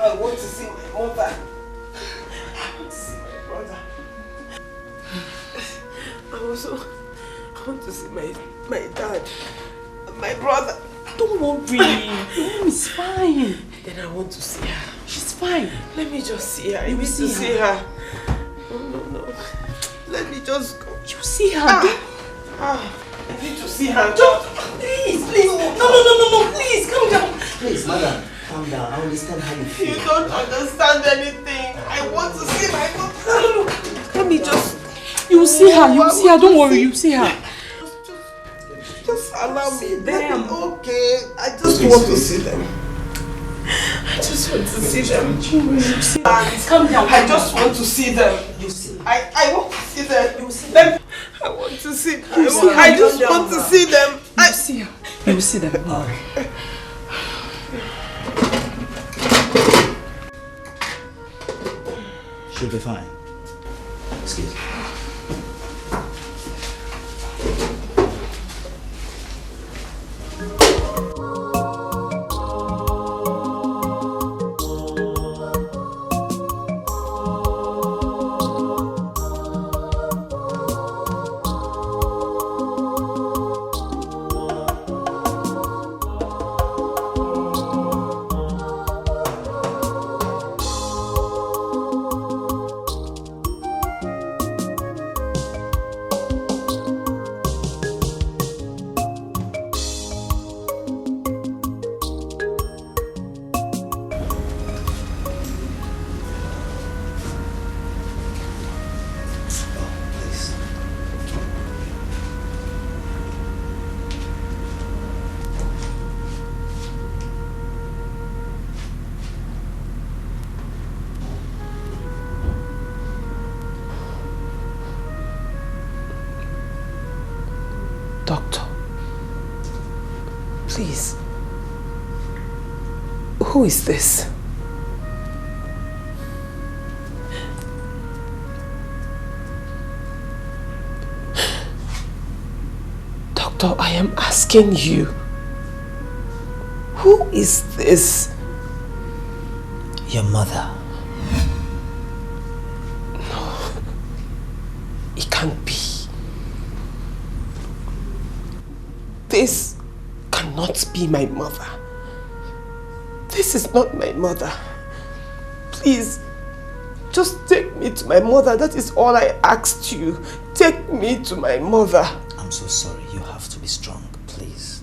I want to see my mother. I want to see my brother. I want to see my dad and my brother. Don't worry. Your mom is fine. Then I want to see her. She's fine. Let me just see her. I need to see her. No. Let me just go. You see her. I need to see her. Please. No. Please, calm down. Please, madam, calm down. I understand how you feel. You don't understand anything. I want to see my mother. Let me just... You see her. Don't worry, you see her. Just allow me. Them. Okay. I just want to see them. I just want to see them. Calm down. I just want to see them. You see. I want to see them. You see them. I want to see them. I just want to see them. You see her. You will see them. Don't worry. She'll be fine. Excuse me. Please. Who is this? Doctor, I am asking you. Who is this? Your mother. No. It can't be. This cannot be my mother. This is not my mother. Please, just take me to my mother. That is all I asked you. Take me to my mother. I'm so sorry. You have to be strong, please.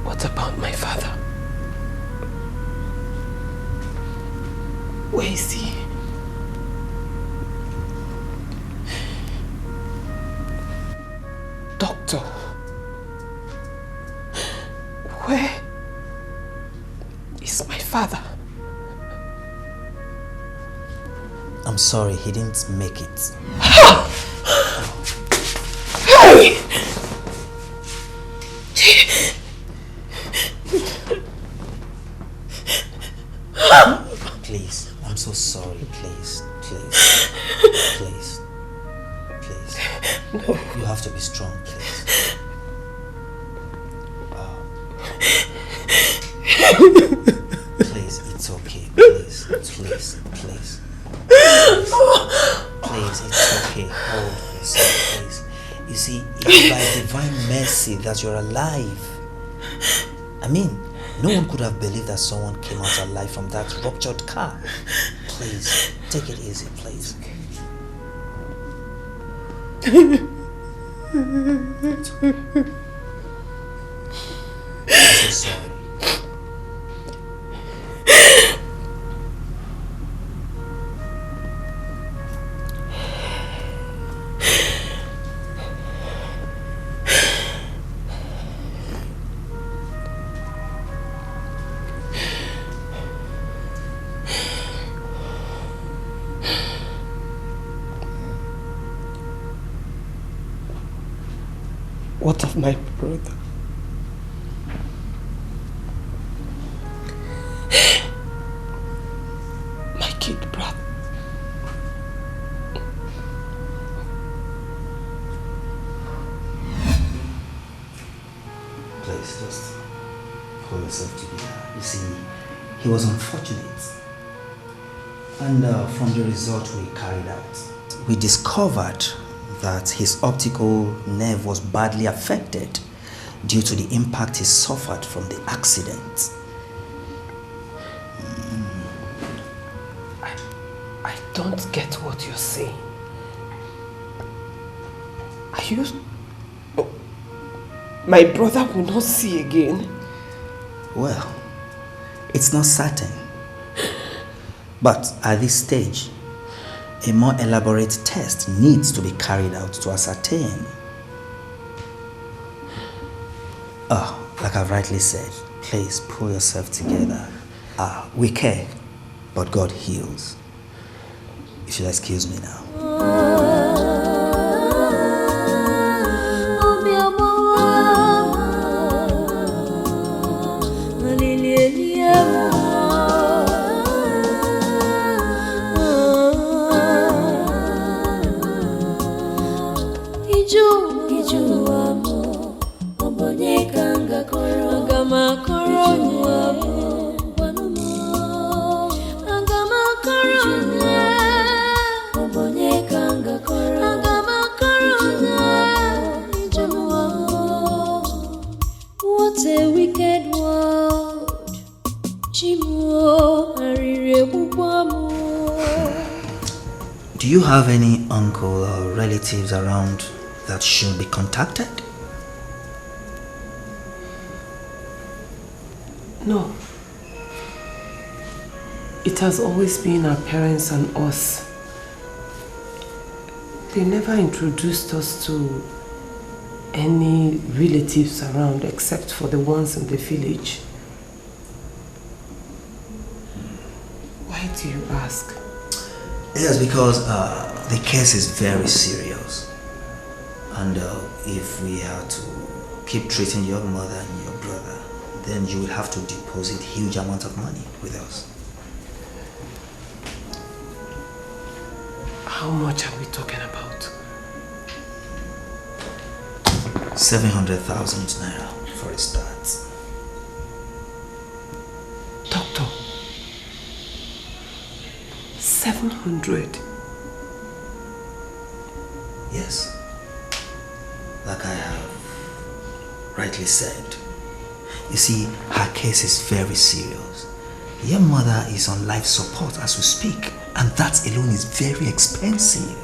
What about my father? Where is he? Doctor, where is my father? I'm sorry, he didn't make it. Hey! Please, I'm so sorry. Please. No. You have to be strong, please. Please, it's okay. Please, it's okay. Hold yourself, please. You see, it's by divine mercy that you're alive. I mean, no one could have believed that someone came out alive from that ruptured car. Please, take it easy, please. I'm so sorry. What of my brother? Please, just pull yourself together. You see, he was unfortunate. And from the result we carried out, we discovered that his optical nerve was badly affected due to the impact he suffered from the accident. I don't get what you're saying. Are you... Oh, my brother will not see again? Well, it's not certain. But at this stage, a more elaborate test needs to be carried out to ascertain. Like I've rightly said, please pull yourself together. We care, but God heals. You should excuse me now. Do you have any uncle or relatives around that should be contacted? No. It has always been our parents and us. They never introduced us to any relatives around except for the ones in the village. Why do you ask? Yes, because the case is very serious. And if we are to keep treating your mother and your brother, then you will have to deposit huge amount of money with us. How much are we talking about? 700,000 naira for a start. Doctor, 700? Yes. Like I have rightly said. You see, her case is very serious. Your mother is on life support as we speak, and that alone is very expensive.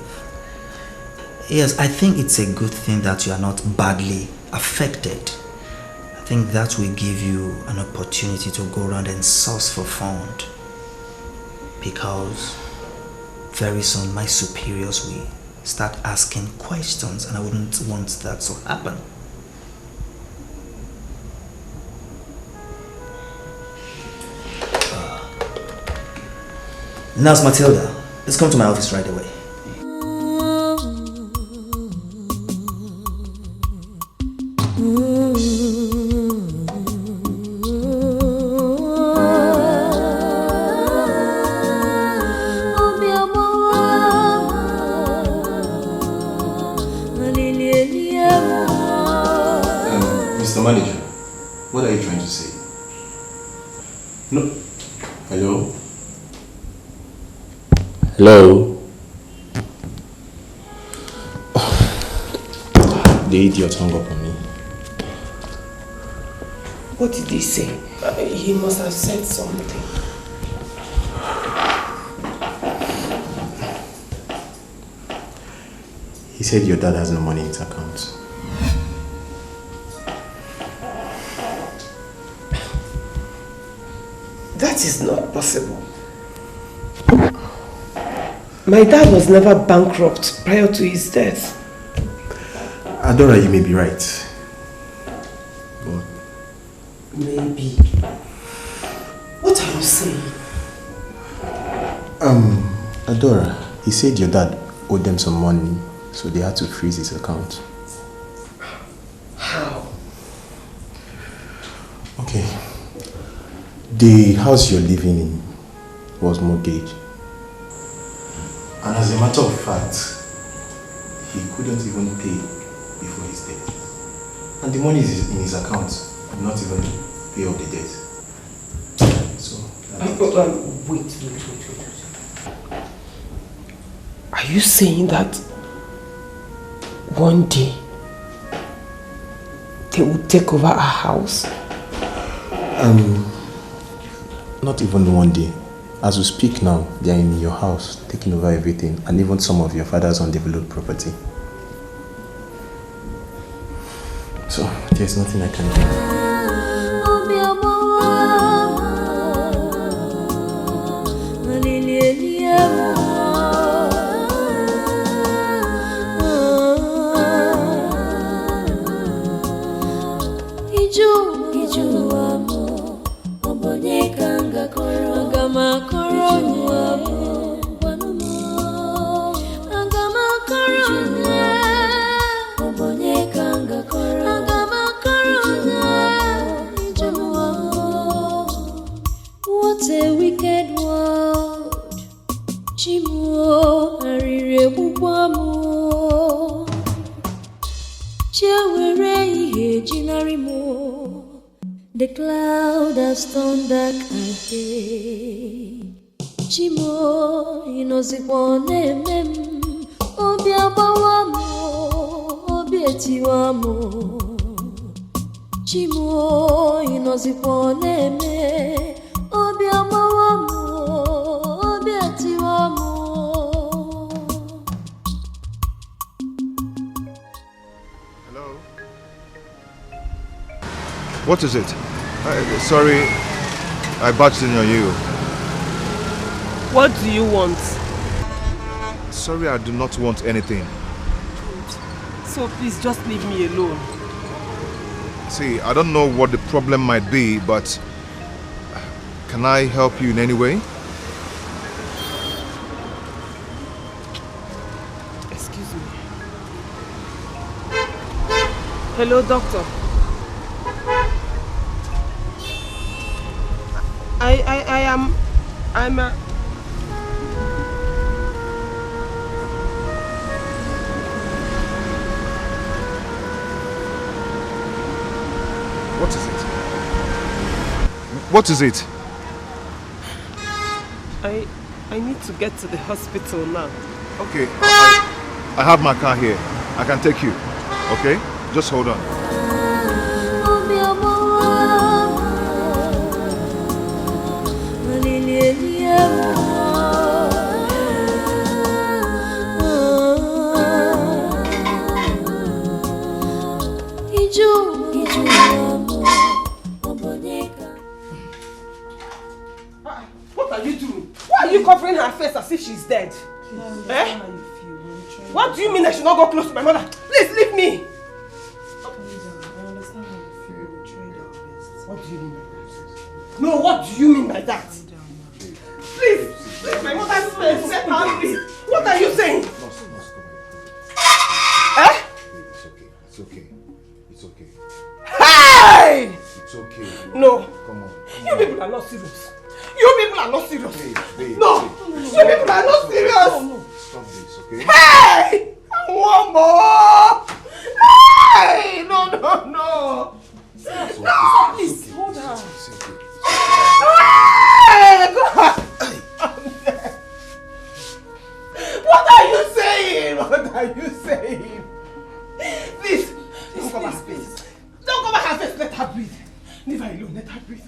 Yes, I think it's a good thing that you are not badly affected. I think that will give you an opportunity to go around and source for fund. Because very soon my superiors will start asking questions, and I wouldn't want that to happen. Nurse Matilda, let's come to my office right away. Mr. Manager, what are you trying to say? No. Hello? Hello? The idiot hung up on me. What did he say? He must have said something. He said your dad has no money in his account. That is not possible. My dad was never bankrupt prior to his death. Adora, you may be right. But maybe. What are you saying? Adora, he said your dad owed them some money, so they had to freeze his account. How? Okay. The house you're living in was mortgaged. And as a matter of fact, he couldn't even pay before his death. And the money is in his account. not even pay off the debt. So, wait. Are you saying that one day they will take over our house? Not even one day. As we speak now, they are in your house, taking over everything, and even some of your father's undeveloped property. So, there's nothing I can do. What a wicked world. Chimo arire bubamo. Chewere ihe jinarimo. The cloud has turned dark again. Chimo inozikwane mem. Obi abawamo, obi etiwamo. Chimo inozikwane me. Obi abawamo, obi etiwamo. Hello. What is it? Sorry, I barged in on you. What do you want? Sorry, I do not want anything. So please just leave me alone. See, I don't know what the problem might be, but can I help you in any way? Excuse me. Hello, doctor. I'm a... What is it? What is it? I need to get to the hospital now. Okay, I have my car here. I can take you. Okay? Just hold on. What are you doing? Why are you covering her face as if she's dead? Eh? What do you mean I should not go close to my mother? Please leave me! What do you mean by that? No, what do you mean by that? Please, my mother's face, let her breathe. What are you saying? Eh? It's okay. It's okay. Hey! It's okay. No. Come on. You people are not serious. You people are not serious. Babe, no. You people are not serious. No. Stop this, okay? Hey! One more! Hey! No. Stop, please, hold on. Hey, God! What are you saying? Please, don't cover her face. Don't cover her face. Let her breathe. Leave her alone. Let her breathe.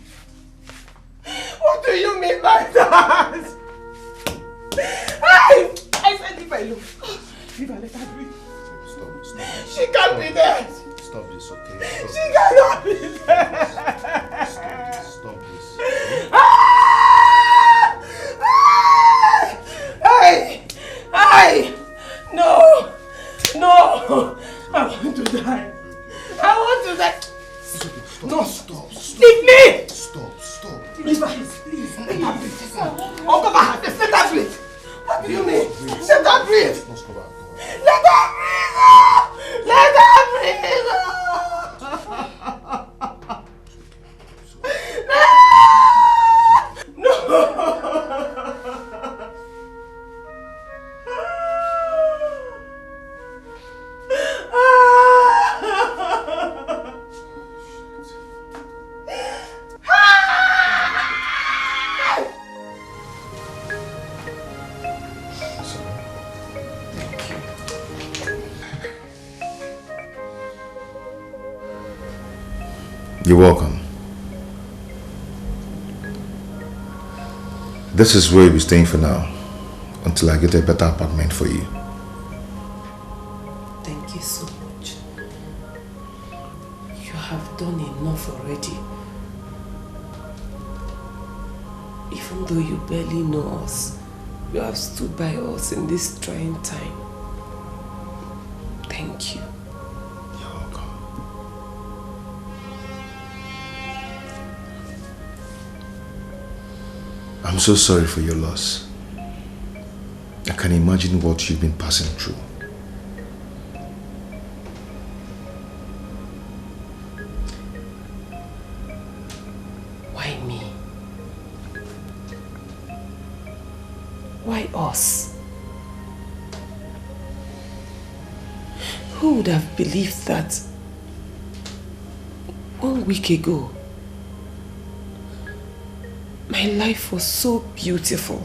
What do you mean by that? I said leave her alone. Leave her. Let her breathe. Stop. She can't be dead. Stop this, okay? She cannot be dead. Stop this. Hey! No! I want to die. No, stop. Leave me! Stop. Leave her, please. Let her breathe. Uncover her face. Let her breathe. What do you mean? Let her breathe. Let her breathe. Let her breathe. No. You're welcome. This is where we're staying for now, until I get a better apartment for you. Thank you so much. You have done enough already. Even though you barely know us, you have stood by us in this trying time. Thank you. You're welcome. I'm so sorry for your loss. I can imagine what you've been passing through. Why me? Why us? Who would have believed that 1 week ago my life was so beautiful,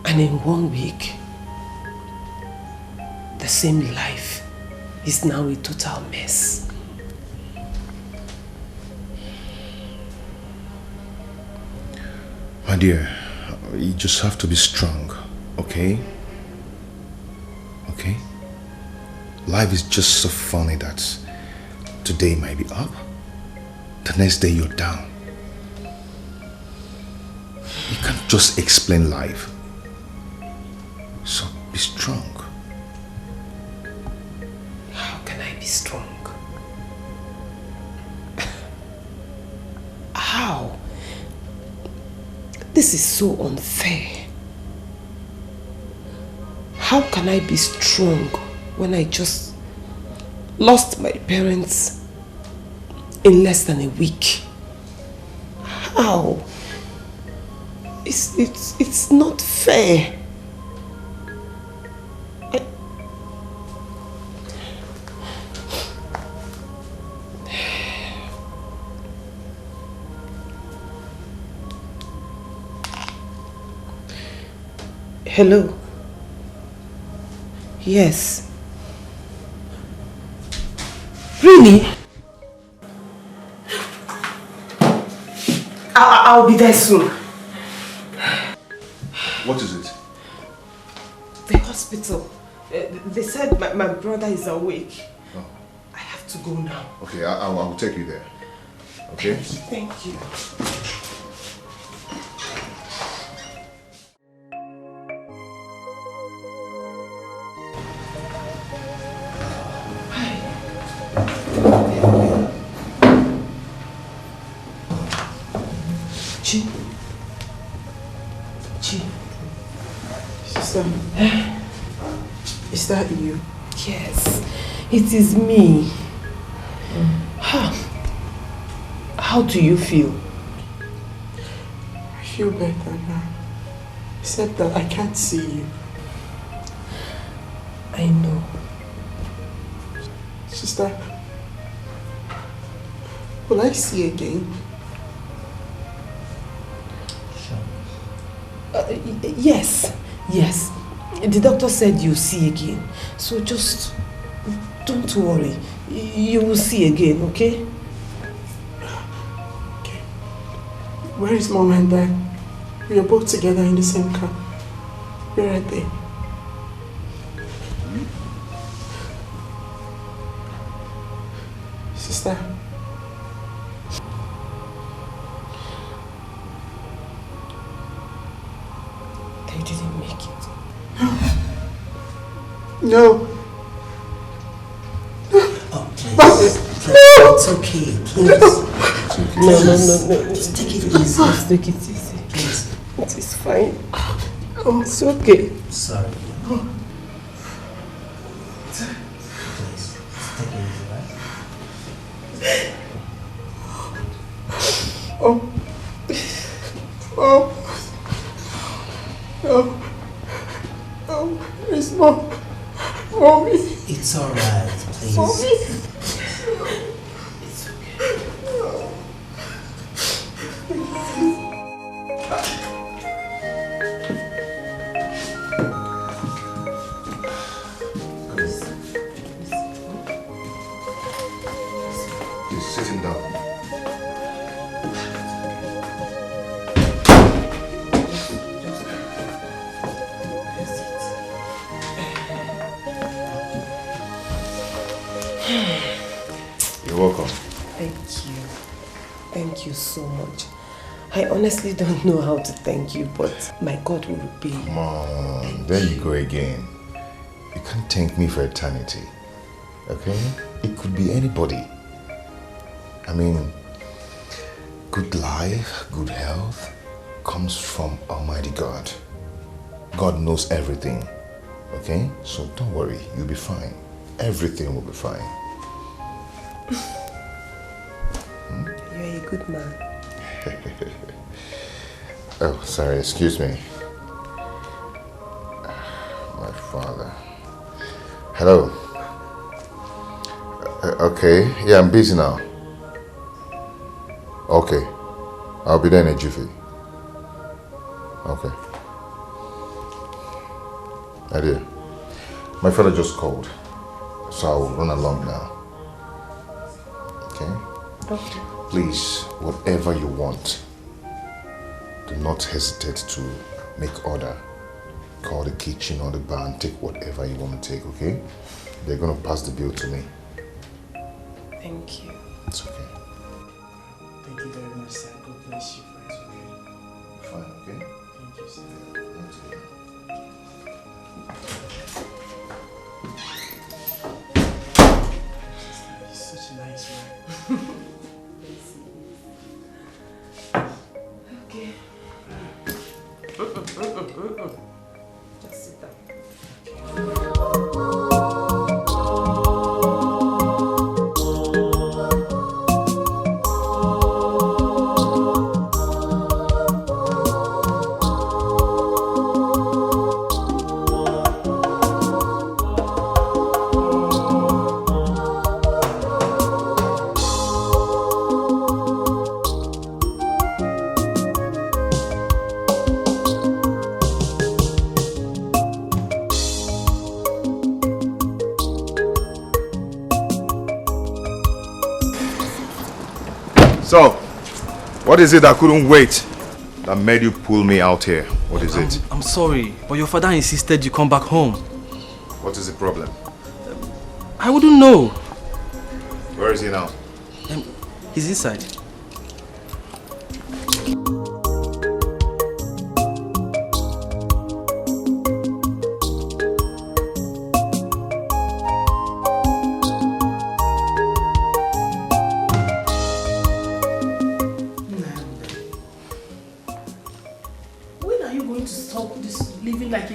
and in 1 week the same life is now a total mess? My dear, you just have to be strong, okay? Okay? Life is just so funny that today might be up, the next day you're down. You can't just explain life. So be strong. How can I be strong? How? This is so unfair. How can I be strong when I just lost my parents in less than a week? How? It's not fair. Hello? Yes. Really? I'll be there soon. What is it? The hospital. They said my brother is awake. Oh. I have to go now. Okay, I'll take you there. Okay? Thank you. Sister, is that you? Yes, it is me. How do you feel? I feel better now. Except that I can't see you. I know. Sister, will I see again? Yes. The doctor said you'll see again. So just don't worry. You will see again, okay? Okay. Where is Mom and Dad? We are both together in the same car. Where are they? Sister. They didn't make it. No. Oh, please. It's okay, please. No. Just take it easy. Just take it easy. Please. It is fine. It's okay. Sorry. Please, take it easy, right? Where's Mom? Mommy. It's alright, please. Mommy. It's okay. You're welcome. Thank you. Thank you so much. I honestly don't know how to thank you, but my God will repay you. Come on, there you go again. You can't thank me for eternity, okay? It could be anybody. I mean, good life, good health comes from Almighty God. God knows everything, okay? So don't worry, you'll be fine. Everything will be fine. You're a good man. Oh, sorry, excuse me. My father. Hello. Okay, yeah, I'm busy now. Okay, I'll be there in a jiffy. Okay. Idea. My father just called, so I'll run along now. Okay? Okay. Please, whatever you want, do not hesitate to make order. Call the kitchen or the bar and take whatever you want to take, okay? They're going to pass the bill to me. Thank you. It's okay. Thank you very much, sir. God bless you for it, okay? Fine, okay? Thank you, sir. That's good. He's such a nice man. Okay. Just sit down. So, what is it that couldn't wait that made you pull me out here? What is it? I'm sorry, but your father insisted you come back home. What is the problem? I wouldn't know. Where is he now? He's inside.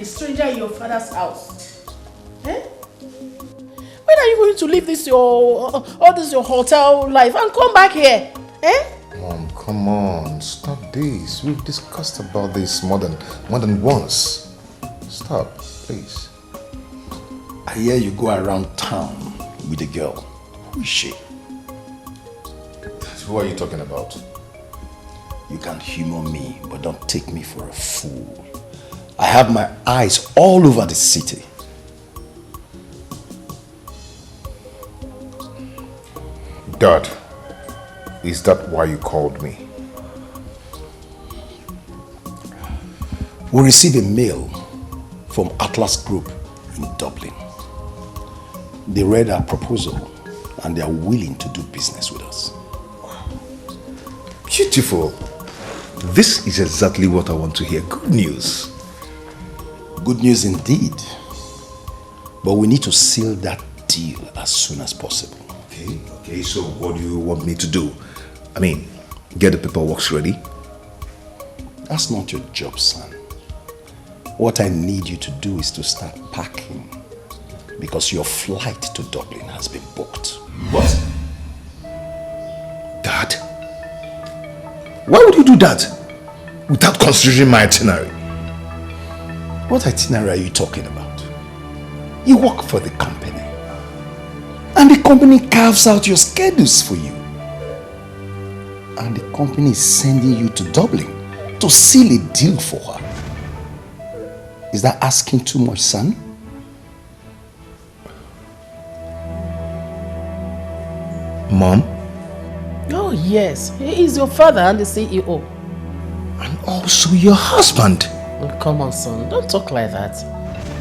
Stranger in your father's house. Eh? When are you going to leave this your hotel life and come back here? Eh? Mom, come on, stop this. We've discussed about this more than once. Stop, please. I hear you go around town with a girl. Who is she? Who are you talking about? You can humor me, but don't take me for a fool. I have my eyes all over the city. Dad, is that why you called me? We received a mail from Atlas Group in Dublin. They read our proposal and they are willing to do business with us. Beautiful. This is exactly what I want to hear. Good news. Good news indeed. But we need to seal that deal as soon as possible. Okay, so what do you want me to do? I mean, get the paperwork ready? That's not your job, son. What I need you to do is to start packing, because your flight to Dublin has been booked. What? Dad? Why would you do that without considering my itinerary? What itinerary are you talking about? You work for the company. And the company carves out your schedules for you. And the company is sending you to Dublin to seal a deal for her. Is that asking too much, son? Mom? Oh yes, he is your father and the CEO. And also your husband. Oh, come on, son, don't talk like that.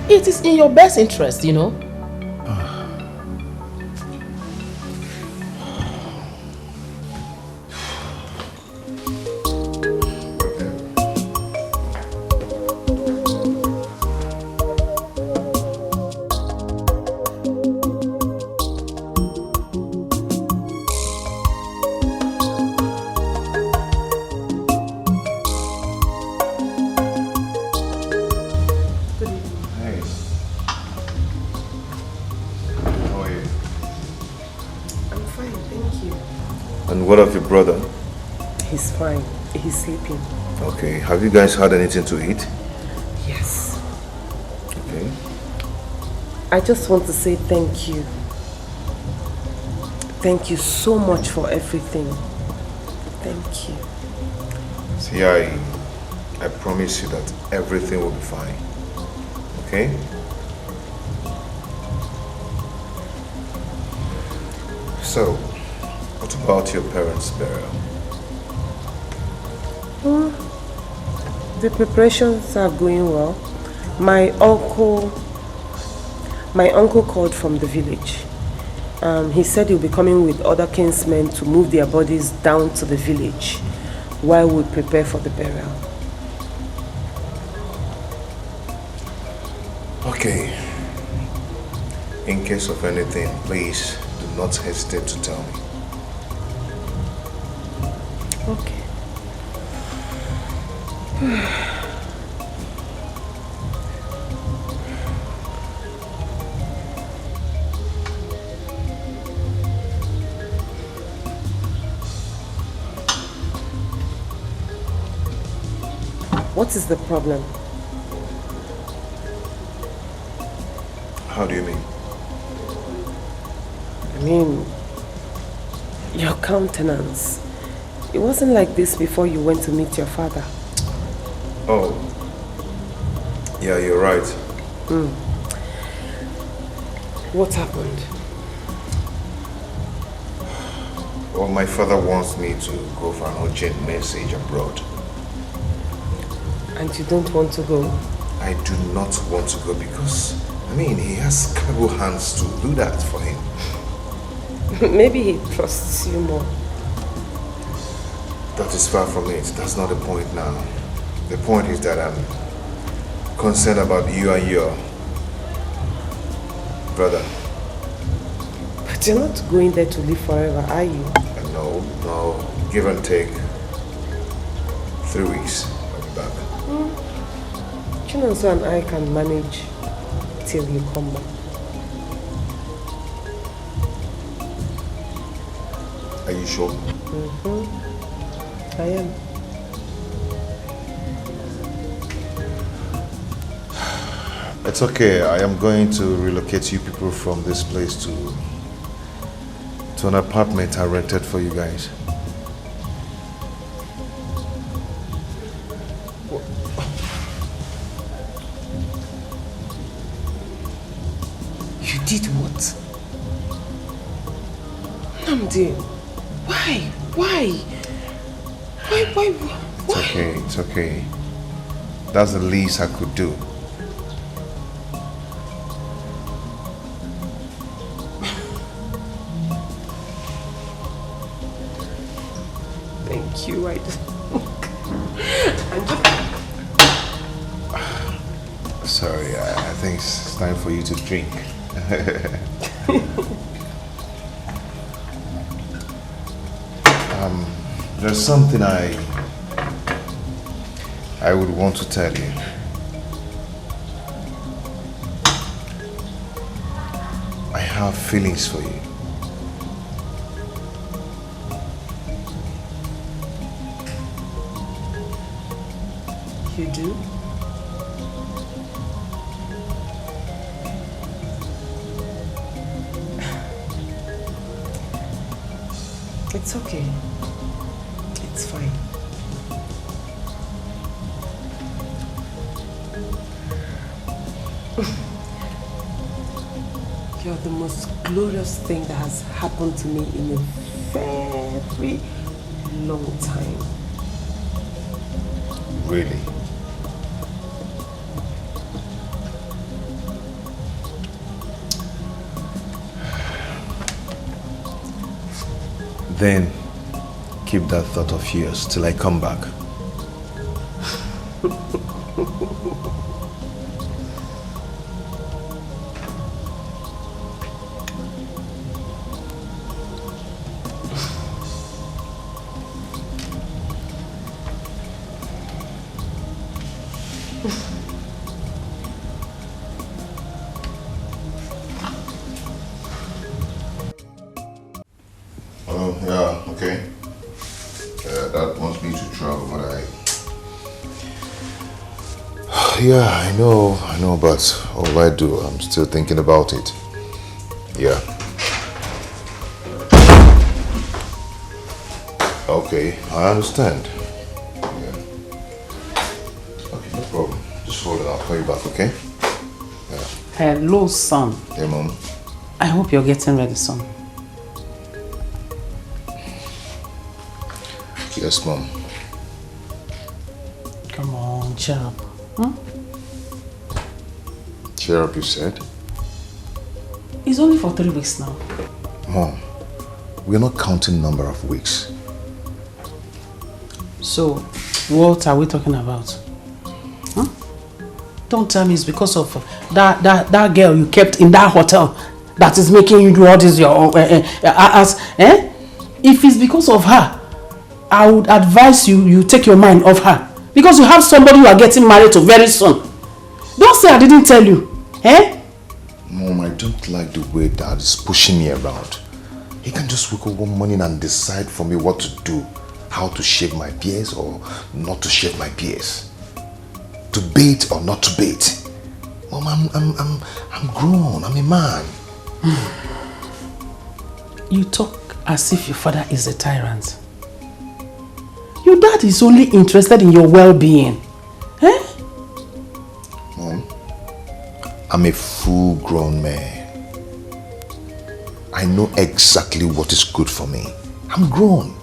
It is in your best interest, you know. what of your brother? He's fine. He's sleeping. Okay, have you guys had anything to eat? Yes. Okay. I just want to say thank you. Thank you so much for everything. Thank you. See, I promise you that everything will be fine. Okay? So, what about your parents' burial? The preparations are going well. My uncle called from the village. He said he'll be coming with other kinsmen to move their bodies down to the village while we prepare for the burial. Okay. In case of anything, please do not hesitate to tell me. Okay. What is the problem? How do you mean? I mean, your countenance. It wasn't like this before you went to meet your father. Oh. Yeah, you're right. What happened? Well, my father wants me to go for an urgent message abroad. And you don't want to go? I do not want to go because, I mean, he has capable hands to do that for him. Maybe he trusts you more. That is far from it. That's not the point now. The point is that I'm concerned about you and your brother. But you're not going there to live forever, are you? No. Give and take 3 weeks. I'll be back. Chinonso and I can manage till you come back. Are you sure? I am. It's okay. I am going to relocate you people from this place to an apartment I rented for you guys. You did what? Namdi, why? It's okay. That's the least I could do. Thank you. Sorry, I think it's time for you to drink. There's something I would want to tell you. I have feelings for you. You do? It's okay. It's fine. You're the most glorious thing that has happened to me in a very long time. Really? Then keep that thought of yours till I come back. Oh, yeah, okay. Yeah, I know, but all I do, I'm still thinking about it. Yeah. Okay, I understand. Yeah. Okay, no problem. Just hold it, I'll call you back, okay? Yeah. Hello, son. Hey, Mom. I hope you're getting ready, son. Yes, Mom. Come on, cheer up. Huh? Cheer up, you said? It's only for 3 weeks now. Mom, we're not counting number of weeks. So, what are we talking about? Huh? Don't tell me it's because of that girl you kept in that hotel that is making you do all this your own. If it's because of her, I would advise you take your mind off her. Because you have somebody you are getting married to very soon. Don't say I didn't tell you. Eh? Mom, I don't like the way Dad is pushing me around. He can just wake up one morning and decide for me what to do. How to shave my beards or not to shave my beards. To bait or not to bait. Mom, I'm grown. I'm a man. You talk as if your father is a tyrant. Your dad is only interested in your well-being. Eh? Mom, I'm a full-grown man. I know exactly what is good for me. I'm grown.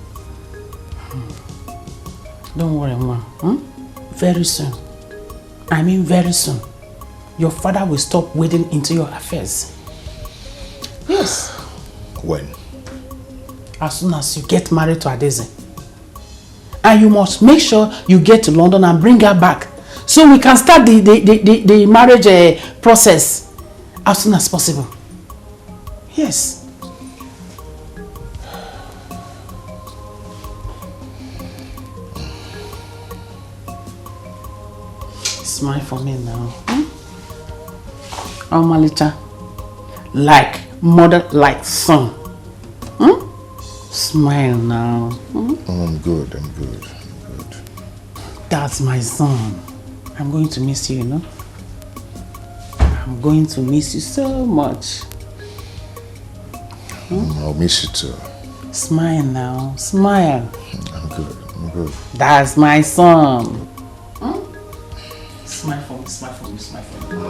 Don't worry, Mom. Very soon. I mean very soon. Your father will stop wading into your affairs. Yes. When? As soon as you get married to Adeze. And you must make sure you get to London and bring her back. So we can start the marriage process as soon as possible. Yes. Smile for me now. Oh, Malita. Like mother, like son. Smile now. Oh, I'm good. That's my son. I'm going to miss you, you know. I'm going to miss you so much. I'll miss you too. Smile now. Smile. I'm good. That's my son. Smile for me, smile for me, smile for me.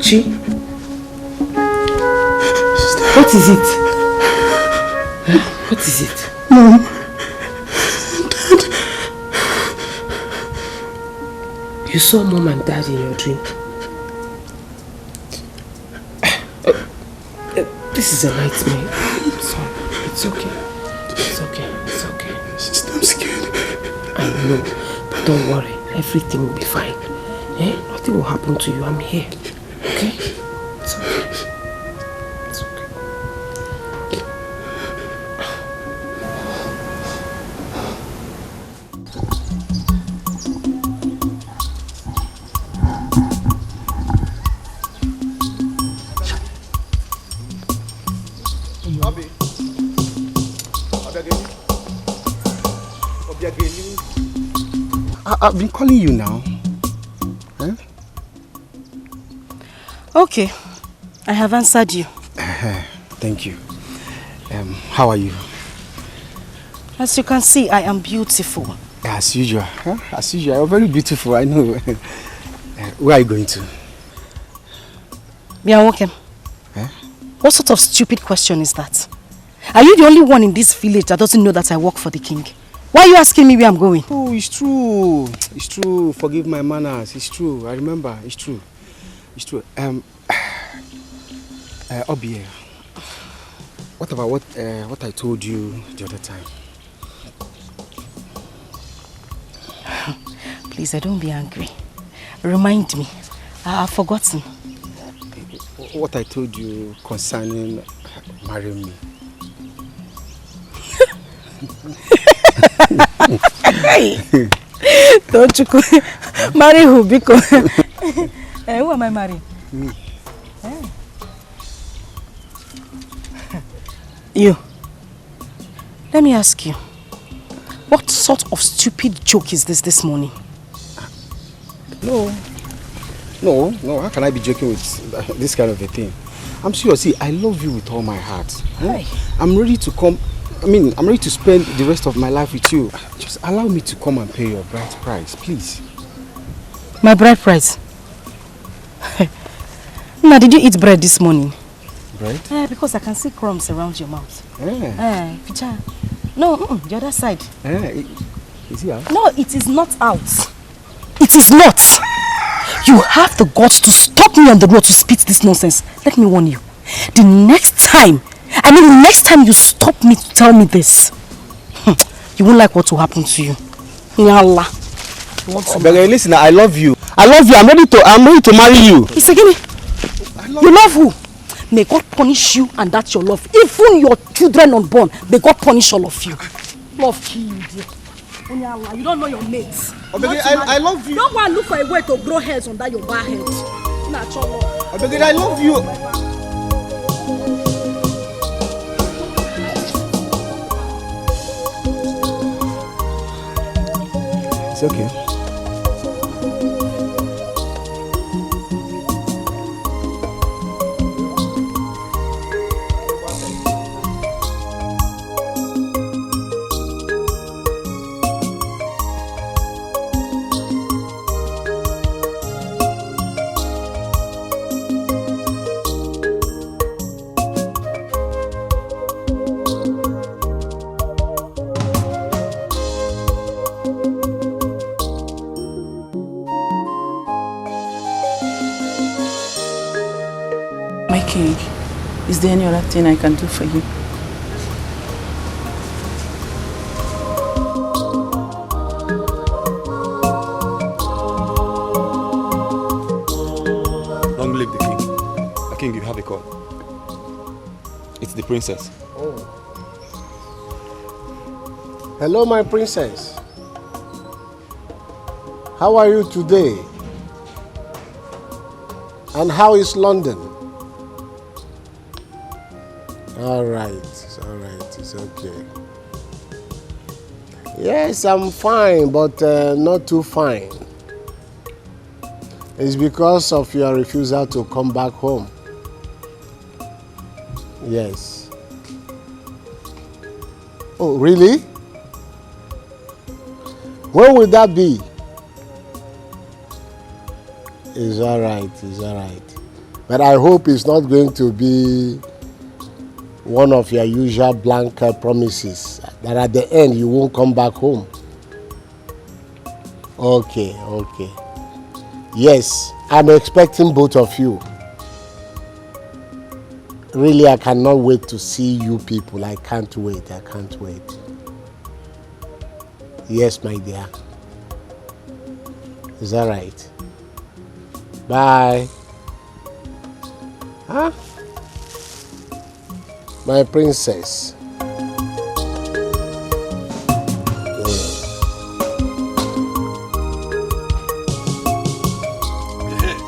Chi? What is it? What is it? Mom. Dad. You saw Mom and Dad in your dream. This is a nightmare. It's okay. Sister, I'm scared. I know, but don't worry. Everything will be fine. Nothing will happen to you. I'm here. Okay? It's okay. I've been calling you now. Eh? Okay, I have answered you. Thank you. How are you? As you can see, I am beautiful. As usual. Huh? As usual, you're very beautiful, I know. Where are you going to? Biawokem. Eh? What sort of stupid question is that? Are you the only one in this village that doesn't know that I work for the king? Why are you asking me where I'm going? Oh, it's true. It's true. Forgive my manners. It's true. I remember. It's true. It's true. Obi, what about what I told you the other time? Please, don't be angry. Remind me. I've forgotten. What I told you concerning marrying me. Don't you marry who? Because who am I marrying? Me. You. Let me ask you. What sort of stupid joke is this morning? No, how can I be joking with this kind of a thing? I'm serious. See, I love you with all my heart. Hey. I'm ready to I'm ready to spend the rest of my life with you. Just allow me to come and pay your bride price, please. My bride price? Now, did you eat bread this morning? Bread? Because I can see crumbs around your mouth. Yeah. No, the other side. Is he out? No, it is not out. It is not. You have the guts to stop me on the road to spit this nonsense. Let me warn you. The next time you stop me to tell me this, you won't like what will happen to you. Yalla. Listen, I love you. I'm ready to marry you. Isegini, you love who? May God punish you and that's your love. Even your children unborn, may God punish all of you. Love kill you, dear. You don't know your mates. I love you. Don't go and look for a way to grow hairs under your bare head. I love you. It's okay. King, is there any other thing I can do for you? Long live the king. The king, you have a call. It's the princess. Oh. Hello, my princess. How are you today? And how is London? All right, it's okay. Yes, I'm fine, but not too fine. It's because of your refusal to come back home. Yes. Oh, really? When will that be? It's all right. But I hope it's not going to be one of your usual blank promises that at the end you won't come back home. Okay. Yes, I'm expecting both of you. Really, I cannot wait to see you people. I can't wait. Yes, my dear. Is that right? Bye. Huh? My princess.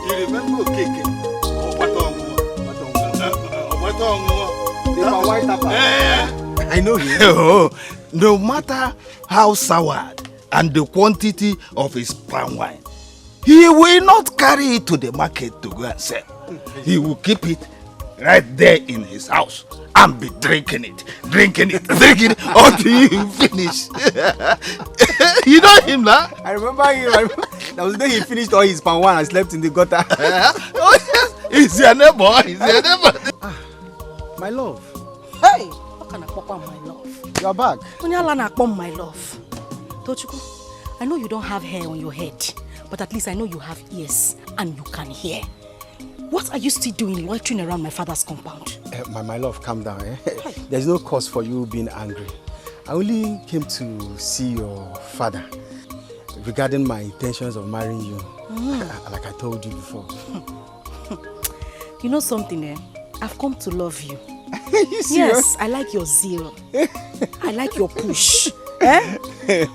You remember Keke? I know him. No matter how soured and the quantity of his palm wine, he will not carry it to the market to go and sell. He will keep it right there in his house and be drinking it until he finish. You know him now? I remember him. That was the day he finished all his palm wine and slept in the gutter. Oh yes, he's your neighbor. My love. Hey, what can I pop on my love? You are back. My love. Tochukwu, I know you don't have hair on your head, but at least I know you have ears and you can hear. What are you still doing loitering around my father's compound? My love, calm down. There's no cause for you being angry. I only came to see your father regarding my intentions of marrying you, like I told you before. You know something, I've come to love you. You serious? Yes, I like your zeal. I like your push. Eh?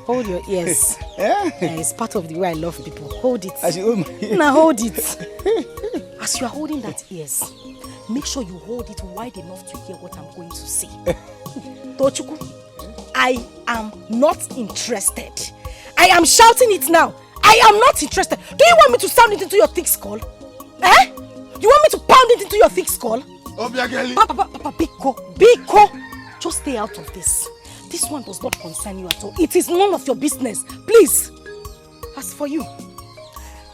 Hold your ears. It's part of the way I love people. Hold it. Now hold it. As you are holding that ears, make sure you hold it wide enough to hear what I'm going to say. Tochukwu, I am not interested. I am shouting it now. I am not interested. Do you want me to sound it into your thick skull? Eh? You want me to pound it into your thick skull? Papa, Biko, just stay out of this. This one does not concern you at all. It is none of your business. Please. As for you,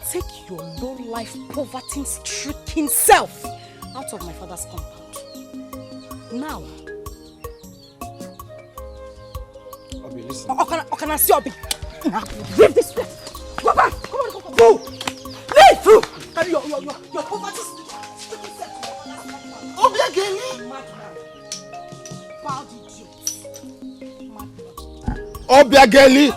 take your low-life, poverty-stricken self out of my father's compound. Now. Obi, listen. Can I see Obi? Leave this way. Go back. Come on. Go. Leave. And your poverty-stricken self. Obi again. Bad idiot. Obiageli!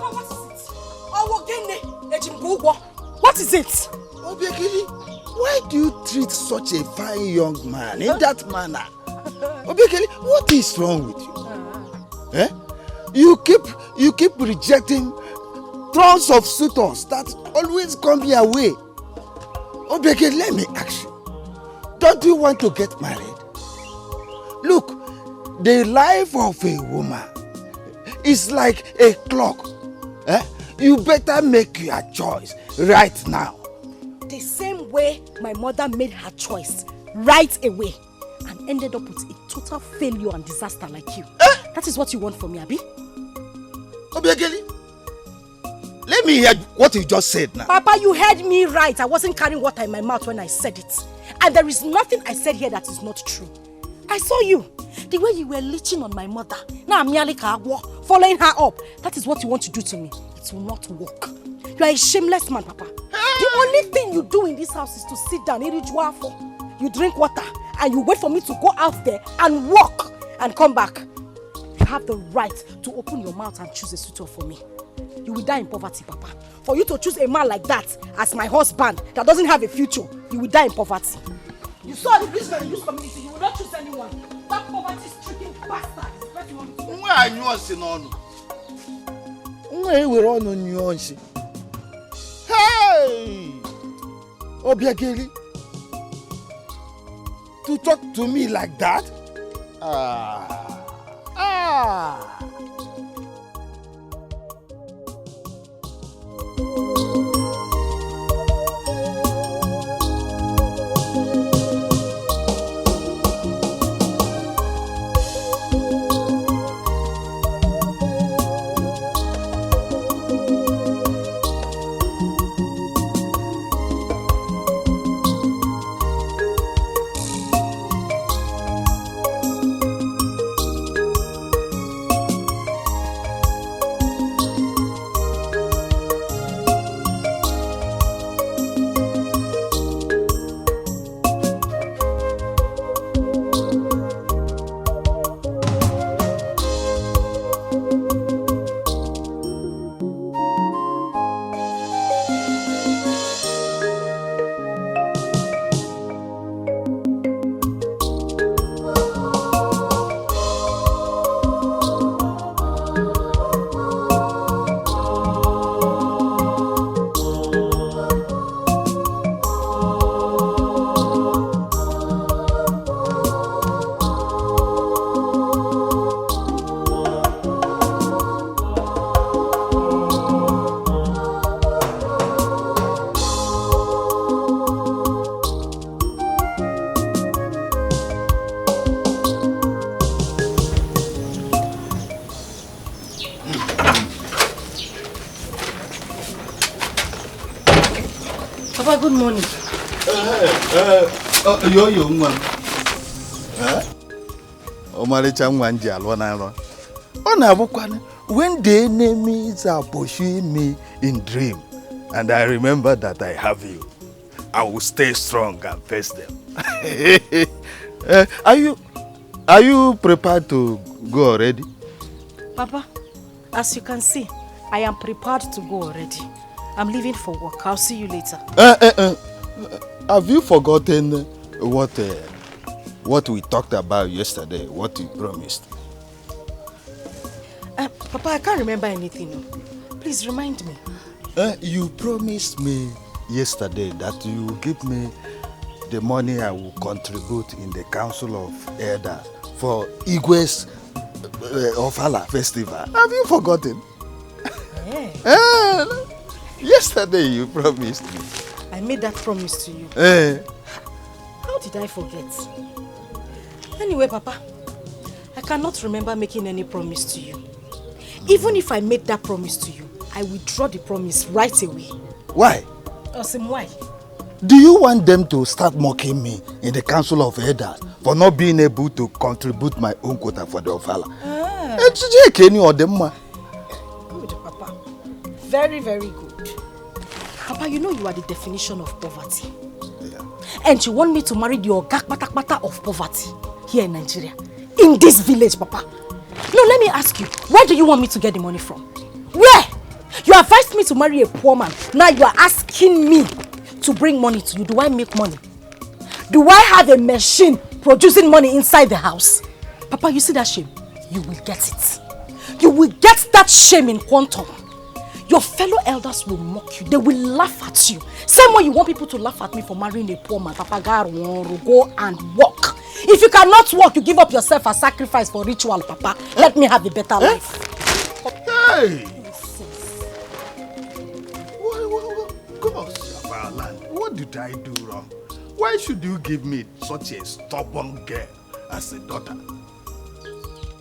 What is it? Obiageli, why do you treat such a fine young man in that manner? Obiageli, what is wrong with you? Eh? You keep rejecting throngs of suitors that always come your way. Obiageli, let me ask you, don't you want to get married? Look, the life of a woman is like a clock. Eh? You better make your choice right now. The same way my mother made her choice right away and ended up with a total failure and disaster like you. That is what you want from me, Abi? Obiageli, let me hear what you just said now. Papa, you heard me right. I wasn't carrying water in my mouth when I said it. And there is nothing I said here that is not true. I saw you. The way you were leeching on my mother. Now I'm nearly following her up. That is what you want to do to me. It will not work. You are a shameless man, Papa. The only thing you do in this house is to sit down, you drink water, and you wait for me to go out there and walk and come back. You have the right to open your mouth and choose a suitor for me. You will die in poverty, Papa. For you to choose a man like that as my husband that doesn't have a future, you will die in poverty. You saw the business in this community, you will not choose anyone. That poverty-stricken bastard is what you want to do. Why are you on? We're on nuance. Hey! Obiageli, to talk to me like that? Papa, good morning. Yo, young man. Omaricha Mwanje Alwana. When the enemies are pursuing me in dream, and I remember that I have you, I will stay strong and face them. Are you prepared to go already? Papa, as you can see, I am prepared to go already. I'm leaving for work. I'll see you later. Have you forgotten what we talked about yesterday, what you promised? Papa, I can't remember anything. Please remind me. You promised me yesterday that you will give me the money I will contribute in the Council of Elders for Igwe's Ofala Festival. Have you forgotten? Yeah. Yesterday you promised me. I made that promise to you. How did I forget? Anyway, Papa, I cannot remember making any promise to you. Even if I made that promise to you, I withdraw the promise right away. Why? Awesome, why? Do you want them to start mocking me in the Council of Elders for not being able to contribute my own quota for the Ofala? Good, Papa. Very, very good. Papa, you know you are the definition of poverty. Yeah. And you want me to marry the Ogak Patakpata of poverty here in Nigeria. In this village, Papa. No, let me ask you, where do you want me to get the money from? Where? You advised me to marry a poor man. Now you are asking me to bring money to you. Do I make money? Do I have a machine producing money inside the house? Papa, you see that shame? You will get it. You will get that shame in quantum. Your fellow elders will mock you. They will laugh at you. Same way you want people to laugh at me for marrying a poor man. Papa, go and walk. If you cannot walk, you give up yourself as sacrifice for ritual, Papa. Let me have a better life. Hey! What did I do wrong? Why should you give me such a stubborn girl as a daughter?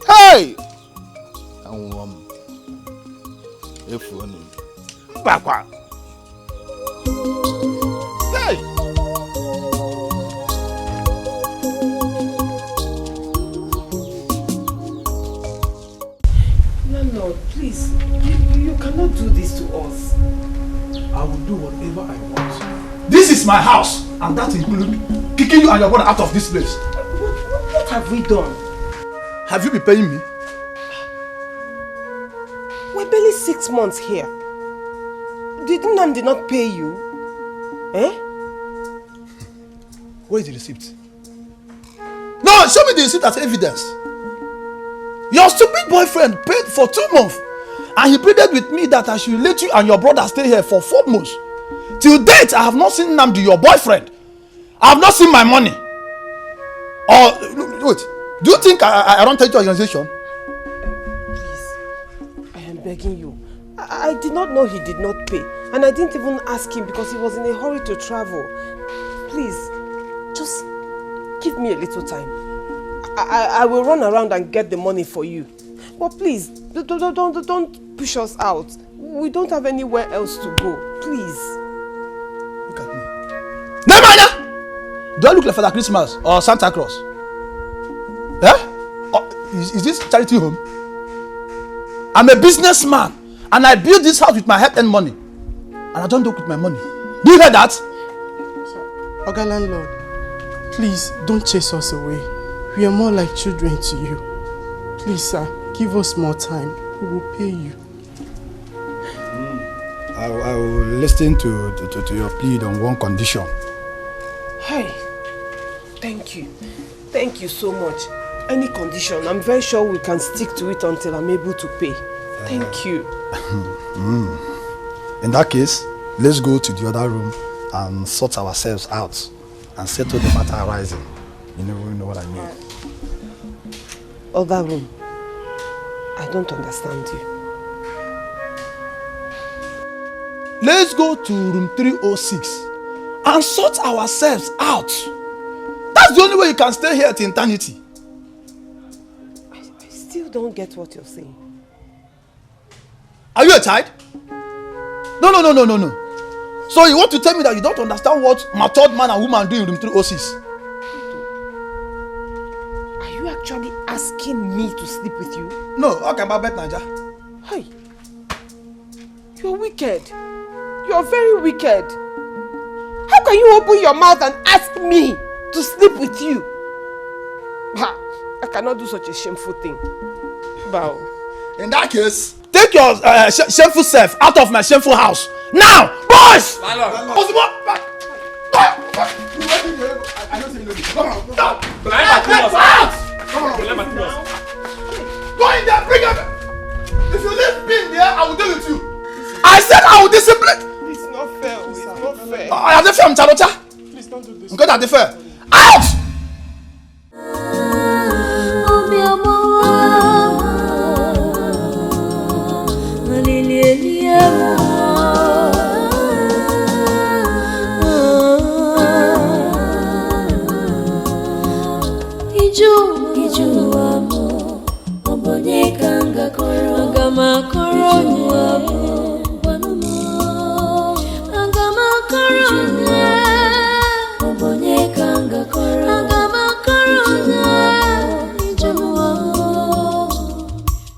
Hey! If only. Bakwa! Hey! Landlord, please, you cannot do this to us. I will do whatever I want. This is my house, and that includes kicking you and your brother out of this place. What have we done? Have you been paying me? We're barely 6 months here. Did Nnamdi not pay you? Eh? Where is the receipt? No, show me the receipt as evidence. Your stupid boyfriend paid for 2 months, and he pleaded with me that I should let you and your brother stay here for 4 months. Till date, I have not seen Nnamdi, your boyfriend. I have not seen my money. Or, wait, do you think I run to your organization? Please, I am begging you. I did not know he did not pay. And I didn't even ask him because he was in a hurry to travel. Please, just give me a little time. I will run around and get the money for you. But please, don't push us out. We don't have anywhere else to go. Please. Look at me. Nemanja! Do I look like Father Christmas or Santa Claus? Eh? Or is this charity home? I'm a businessman and I built this house with my head and money. And I don't do it with my money. Do you hear that? Oga landlord, please don't chase us away. We are more like children to you. Please, sir, give us more time. We will pay you. I will listen to your plea on one condition. Hey, thank you. Thank you so much. Any condition, I'm very sure we can stick to it until I'm able to pay. Thank you. In that case, let's go to the other room and sort ourselves out and settle the matter arising. You know what I mean. Other room? I don't understand you. Let's go to room 306 and sort ourselves out. That's the only way you can stay here till eternity. I still don't get what you're saying. Are you a child? No. So you want to tell me that you don't understand what matured man and woman do in room 306? Are you actually asking me to sleep with you? No, okay, about bet Naija. Hey, you're wicked. You're very wicked. How can you open your mouth and ask me to sleep with you? I cannot do such a shameful thing. Bow. In that case, take your shameful self out of my shameful house. Now, boys! I Go in there, bring him! you leave me there, I will deal with you. I said I will discipline. It's not fair. It's not fair. I have the fair, Mcharocha. Please don't do this. I'm good at the fair. Out!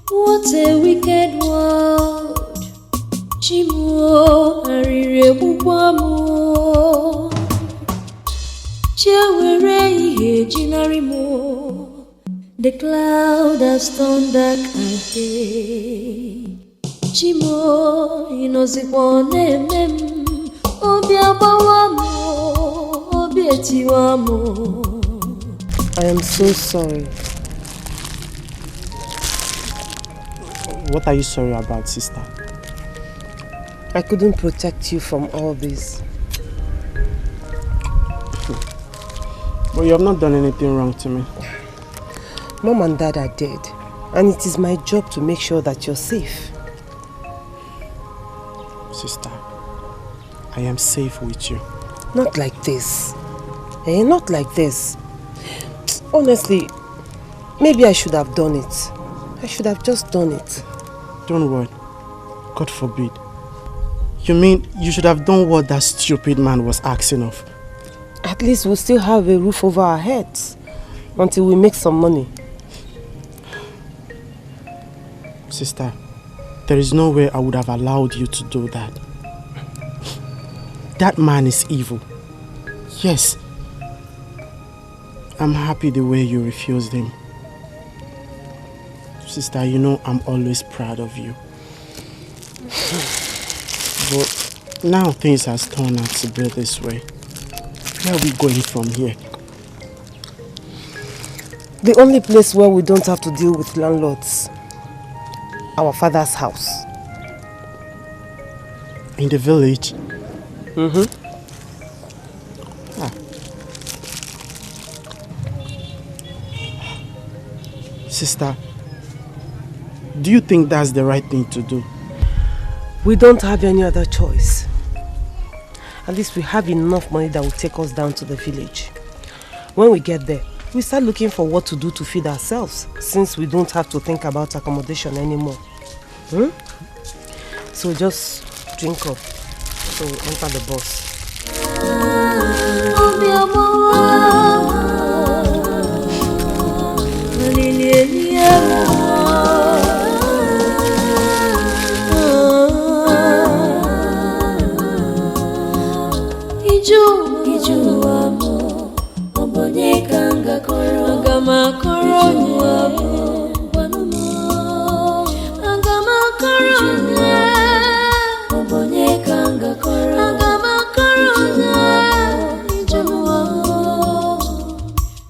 What a wicked world. Chimuo arire bubwamo. Chewere ihe jinarimo. The cloud has turned dark again. Chimo inozikwane mem. Obi abawamo. Obi etiwamo. I am so sorry. What are you sorry about, sister? I couldn't protect you from all this. But you have not done anything wrong to me. Mom and Dad are dead, and it is my job to make sure that you're safe. Sister, I am safe with you. Not like this. Not like this. Honestly, maybe I should have done it. I should have just done it. Don't worry. God forbid. You mean you should have done what that stupid man was asking of? At least we'll still have a roof over our heads until we make some money. Sister, there is no way I would have allowed you to do that. That man is evil. Yes. I'm happy the way you refused him. Sister, you know I'm always proud of you. But now things has turned out to be this way. Where are we going from here? The only place where we don't have to deal with landlords. Our father's house. In the village? Mm-hmm. Sister, do you think that's the right thing to do? We don't have any other choice. At least we have enough money that will take us down to the village. When we get there, we start looking for what to do to feed ourselves, since we don't have to think about accommodation anymore. So just drink up. So we enter the bus.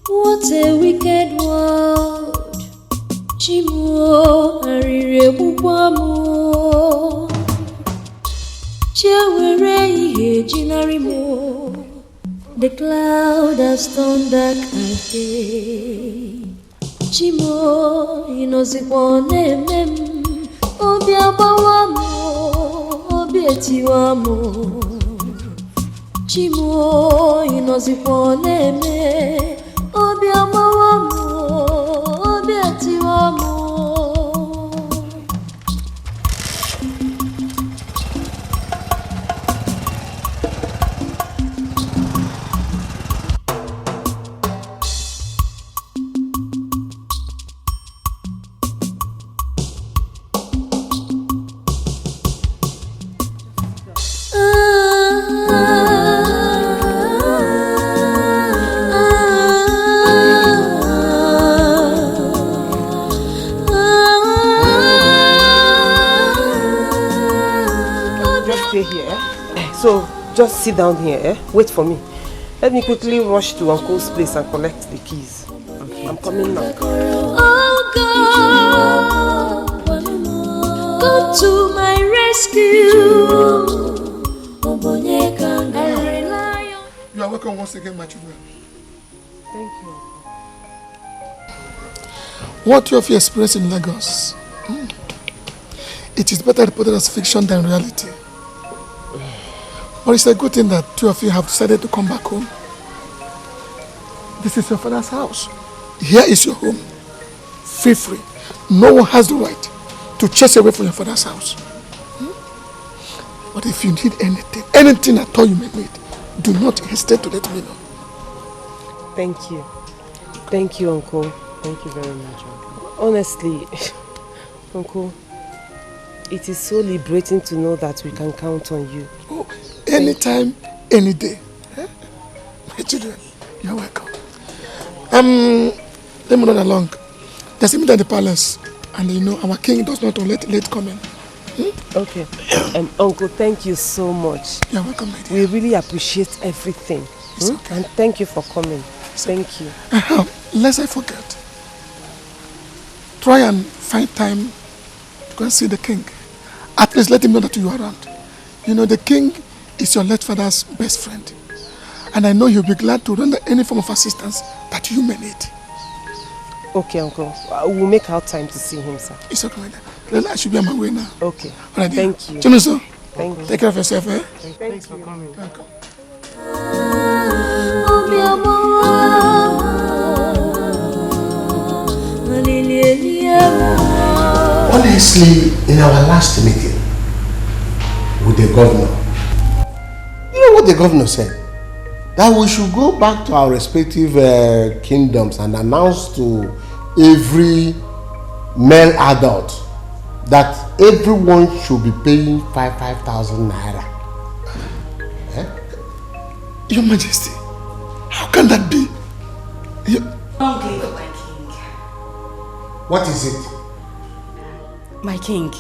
What a wicked world. Chimuo arire bubwamo. Chewere ihe jinarimo. The cloud has turned dark again. Chimo inozikwane mem. Obi abawamo. Obi etiwamo. Chimo inozikwane me. Obi abawamo. Obi etiwamo. So, just sit down here, Wait for me. Let me quickly rush to Uncle's place and collect the keys. Okay. I'm coming now. come to my rescue. You are welcome once again, my children. Thank you. What you have experienced in Lagos, it is better reported as fiction than reality. But it's a good thing that two of you have decided to come back home. This is your father's house. Here is your home. Feel free. No one has the right to chase away from your father's house. But if you need anything at all you may need, do not hesitate to let me know. Thank you. Thank you, Uncle. Thank you very much, Uncle. Honestly, Uncle, it is so liberating to know that we can count on you. Oh, anytime, any day. My children, you're welcome. Let me run along. There's a meeting at the palace, and you know our king does not let late come in. Okay. Uncle, thank you so much. You're welcome, my dear. We really appreciate everything. Okay. And thank you for coming. Thank you. Lest I forget, try and find time to go and see the king. At least let him know that you are around. You know, the king is your late father's best friend. And I know he'll be glad to render any form of assistance that you may need. Okay, Uncle. We'll make our time to see him, sir. It's okay, my dear. I should be on my way now. Okay. All right, thank you. Chimiso, thank you. Take care of yourself, eh? Thanks for coming. Welcome. Honestly, in our last meeting with the governor, you know what the governor said? That we should go back to our respective kingdoms and announce to every male adult that everyone should be paying 5,000 naira. Your Majesty, how can that be? Don't give my king. What is it? My king,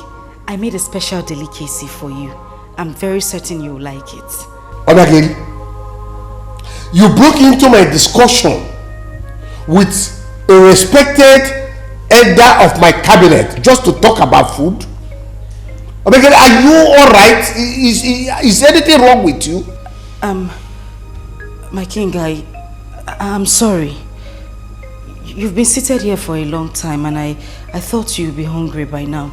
I made a special delicacy for you. I'm very certain you'll like it. Odageli, you broke into my discussion with a respected elder of my cabinet just to talk about food? Odageli, are you alright? Is anything wrong with you? My king, I'm sorry. You've been seated here for a long time and I thought you'd be hungry by now.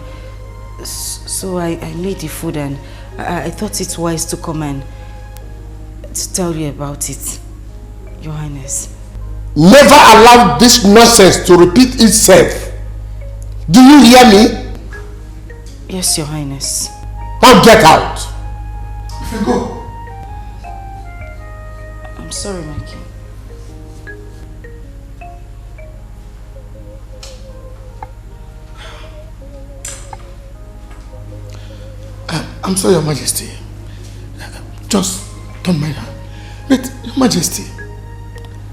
So I made the food and I thought it wise to come and to tell you about it, Your Highness. Never allow this nonsense to repeat itself. Do you hear me? Yes, Your Highness. Now get out. If you go. I'm sorry, my king. I'm sorry, Your Majesty. Just don't mind her. But, Your Majesty,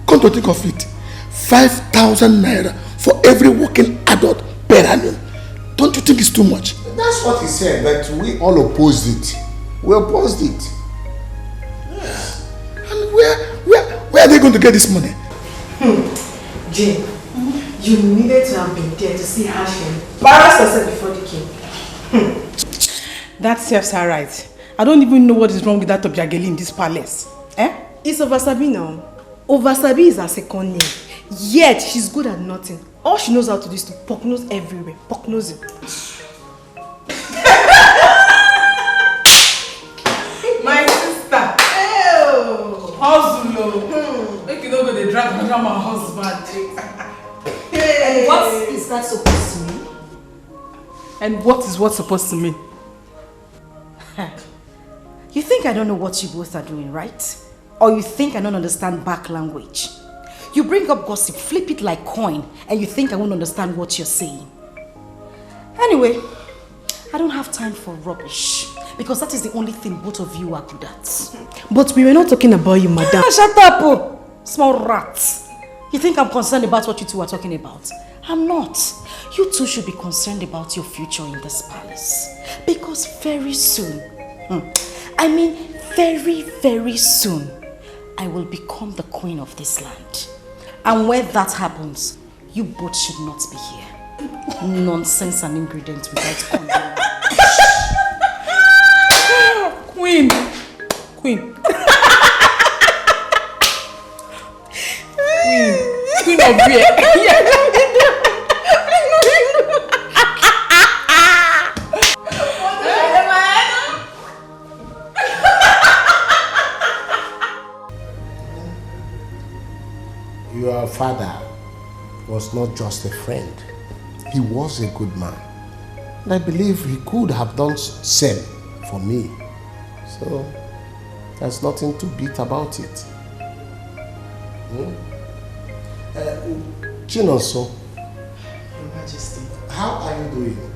come to think of it, 5,000 naira for every working adult per annum. Don't you think it's too much? That's what he said, but we all opposed it. We opposed it. Yes. And where are they going to get this money? Jane, you needed to have been there to see how she embarrassed herself before the king. That serves her right. I don't even know what is wrong with that Obiageli in this palace. It's Oversabi now. Oversabi is her second name. Yet, she's good at nothing. All she knows how to do is to poke nose everywhere. Poke nosing. My sister. Oh, Ozulo. Make you don't go to drag my husband. And what is that supposed to mean? And what is what supposed to mean? You think I don't know what you both are doing, right? Or you think I don't understand back language? You bring up gossip, flip it like coin, and you think I won't understand what you're saying. Anyway, I don't have time for rubbish, because that is the only thing both of you are good at. But we were not talking about you, madam. Shut up, oh, small rat. You think I'm concerned about what you two are talking about? I'm not. You two should be concerned about your future in this palace. Because very soon, I mean very, very soon, I will become the queen of this land. And when that happens, you both should not be here. Nonsense and ingredients without condom. father was not just a friend. He was a good man. And I believe he could have done same for me. So, there's nothing to beat about it. Chinonso. Your Majesty. How are you doing?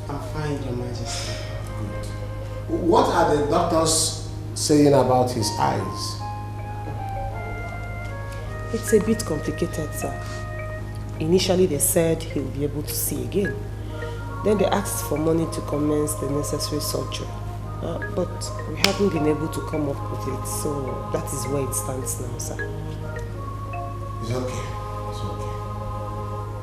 I'm fine, Your Majesty. Good. What are the doctors saying about his eyes? It's a bit complicated, sir. Initially they said he'll be able to see again. Then they asked for money to commence the necessary surgery. But we haven't been able to come up with it, so that is where it stands now, sir. It's okay.